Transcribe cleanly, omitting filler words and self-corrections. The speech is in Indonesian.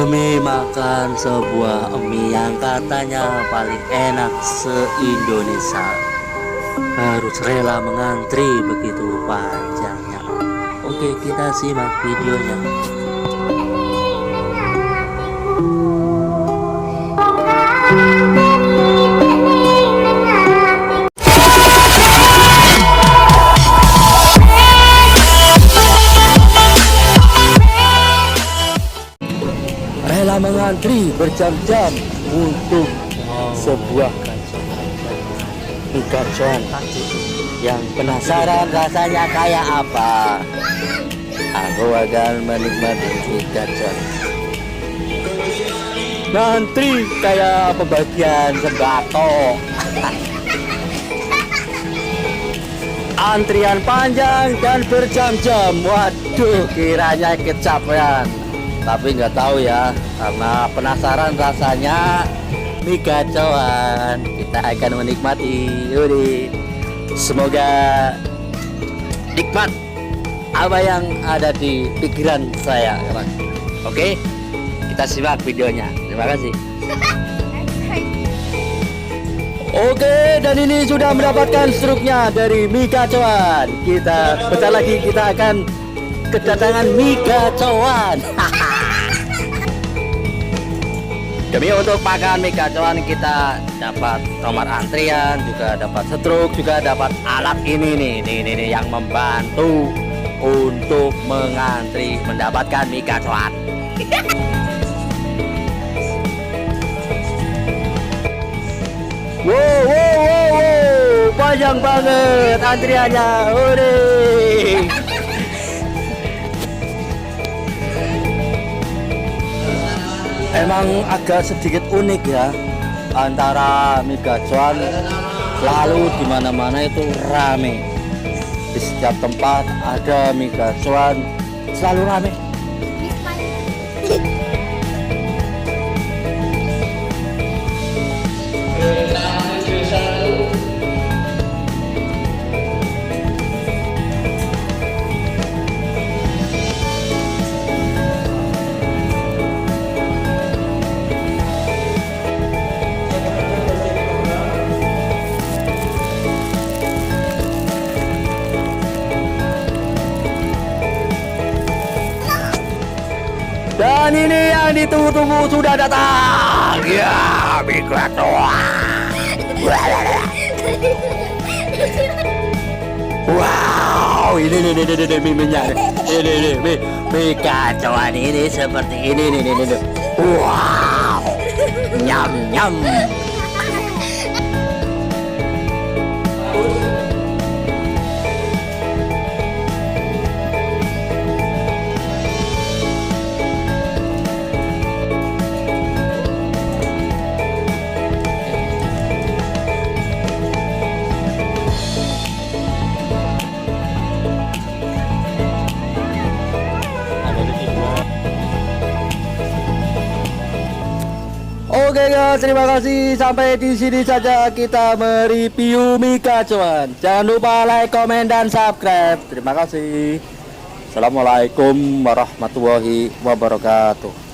demi makan sebuah mie yang katanya paling enak se-Indonesia, harus rela mengantri begitu panjangnya. Oke, kita simak videonya. Rela mengantri berjam-jam untuk sebuah mie gacoan. Yang penasaran rasanya kayak apa? Aku akan menikmati mie gacoan. Ngantri kayak pembagian sembako. Antrian panjang dan berjam-jam. Waduh, kiranya kecapean. Tapi nggak tahu ya, karena penasaran rasanya mie gacoan. Kita akan menikmati. Yudi, semoga nikmat apa yang ada di pikiran saya, kawan. Oke, kita simak videonya. Terima kasih. Oke, dan ini sudah mendapatkan struknya dari mie gacoan. Kita bentar lagi kita akan kedatangan mie gacoan. Demi untuk makan mie gacoan kita dapat nomor antrian, juga dapat struk, juga dapat alat ini nih yang membantu untuk mengantri mendapatkan mie gacoan. Wow, panjang banget antriannya. Hore. Emang agak sedikit unik ya, antara mie gacoan lalu di mana-mana itu rame. Di setiap tempat ada mie gacoan selalu rame. Dan ini yang ditunggu-tunggu sudah datang. Ya, mie gacoan. Wow, ini mie-nya. Ini mie gacoan ini seperti ini nih. Wow, nyam. Oke guys, terima kasih. Sampai di sini saja kita mereview mie gacoan. Jangan lupa like, komen, dan subscribe. Terima kasih. Assalamualaikum warahmatullahi wabarakatuh.